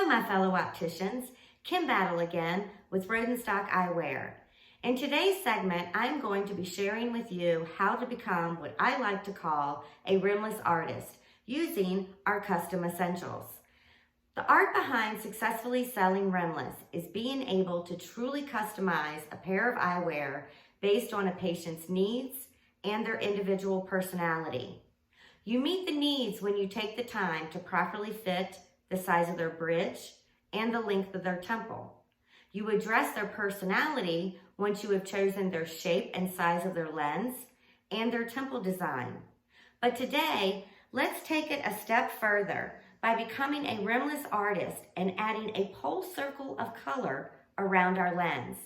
Hello, my fellow opticians. Kim Battle again with Rodenstock Eyewear. In today's segment, I'm going to be sharing with you how to become what I like to call a rimless artist using our custom essentials. The art behind successfully selling rimless is being able to truly customize a pair of eyewear based on a patient's needs and their individual personality. You meet the needs when you take the time to properly fit the size of their bridge and the length of their temple. You address their personality once you have chosen their shape and size of their lens and their temple design. But today, let's take it a step further by becoming a rimless artist and adding a pole circle of color around our lens.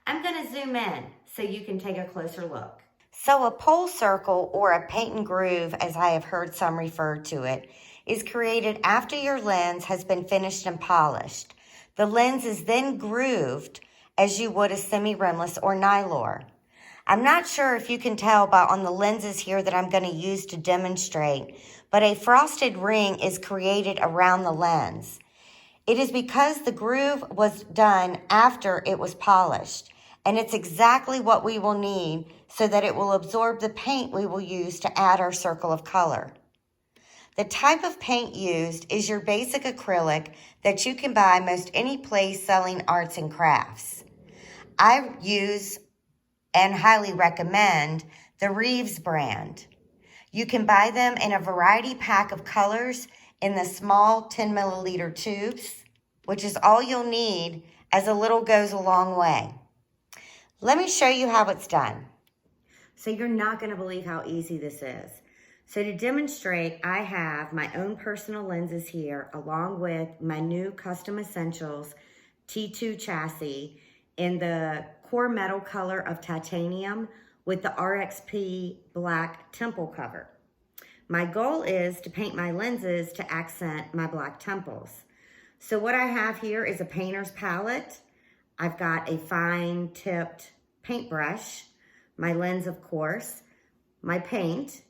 I'm going to zoom in so you can take a closer look. So a pole circle, or a paint and groove as I have heard some refer to it, is created after your lens has been finished and polished. The lens is then grooved as you would a semi-rimless or Nylor. I'm not sure if you can tell on the lenses here that I'm going to use to demonstrate, but a frosted ring is created around the lens. It is because the groove was done after it was polished, and it's exactly what we will need so that it will absorb the paint we will use to add our circle of color. The type of paint used is your basic acrylic that you can buy most any place selling arts and crafts. I use and highly recommend the Reeves brand. You can buy them in a variety pack of colors in the small 10 milliliter tubes, which is all you'll need, as a little goes a long way. Let me show you how it's done. So you're not going to believe how easy this is. So to demonstrate, I have my own personal lenses here along with my new Custom Essentials T2 chassis in the core metal color of titanium with the RXP black temple cover. My goal is to paint my lenses to accent my black temples. So what I have here is a painter's palette. I've got a fine tipped paintbrush, my lens of course, my paint,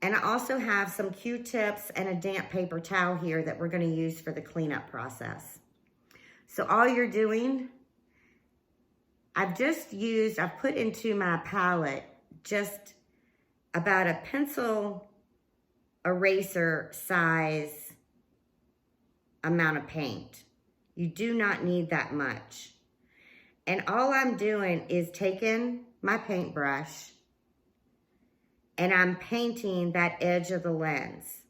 and I also have some Q-tips and a damp paper towel here that we're going to use for the cleanup process. So all you're doing, I've put into my palette just about a pencil eraser size amount of paint. You do not need that much. And all I'm doing is taking my paintbrush and I'm painting that edge of the lens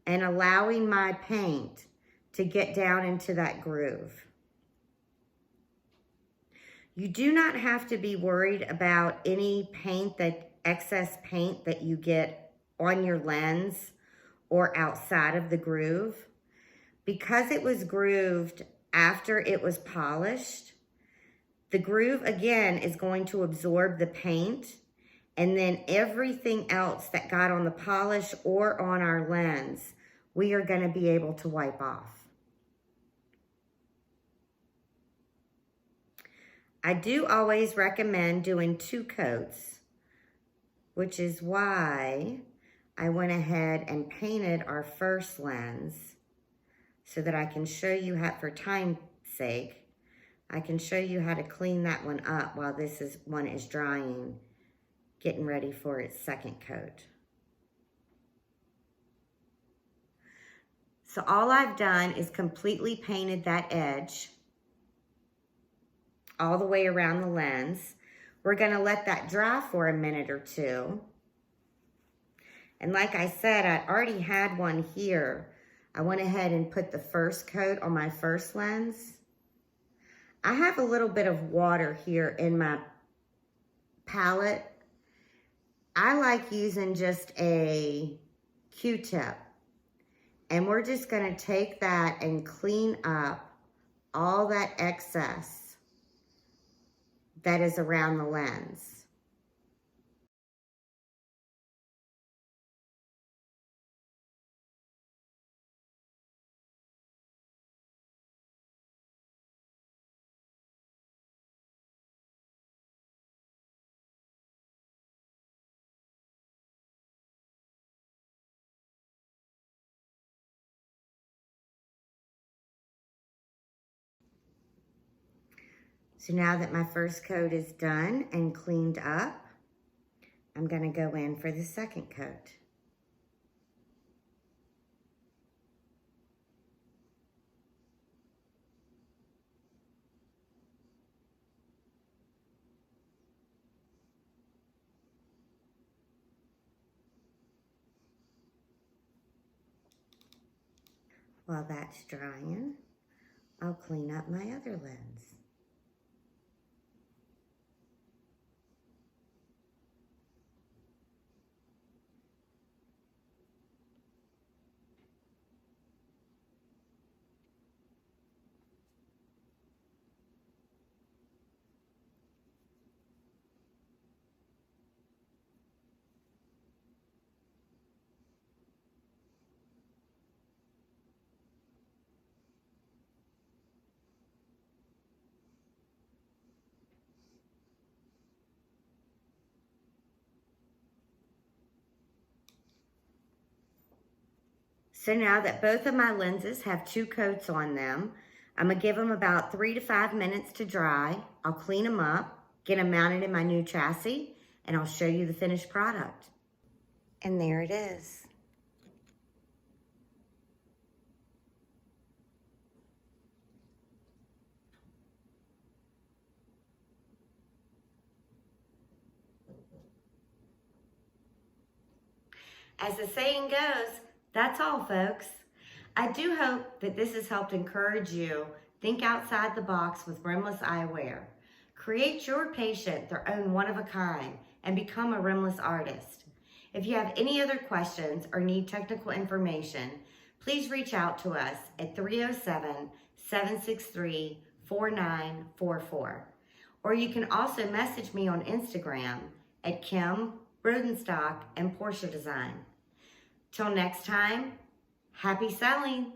and allowing my paint to get down into that groove. You do not have to be worried about any excess paint that you get on your lens or outside of the groove. Because it was grooved after it was polished, the groove again is going to absorb the paint, and then everything else that got on the polish or on our lens, we are going to be able to wipe off. I do always recommend doing 2 coats, which is why I went ahead and painted our first lens so that I can show you how, for time's sake, I can show you how to clean that one up while one is drying, getting ready for its second coat. So all I've done is completely painted that edge all the way around the lens. We're going to let that dry for a minute or two. And like I said, I already had one here. I went ahead and put the first coat on my first lens. I have a little bit of water here in my palette. I like using just a Q-tip. And we're just going to take that and clean up all that excess that is around the lens. So now that my first coat is done and cleaned up, I'm going to go in for the second coat. While that's drying, I'll clean up my other lens. So now that both of my lenses have 2 coats on them, I'm gonna give them about 3 to 5 minutes to dry. I'll clean them up, get them mounted in my new chassis, and I'll show you the finished product. And there it is. As the saying goes, that's all, folks. I do hope that this has helped encourage you think outside the box with rimless eyewear. Create your patient their own one-of-a-kind and become a rimless artist. If you have any other questions or need technical information, please reach out to us at 307-763-4944. Or you can also message me on Instagram at Kim, Rodenstock, and Portia Design. Till next time, happy selling!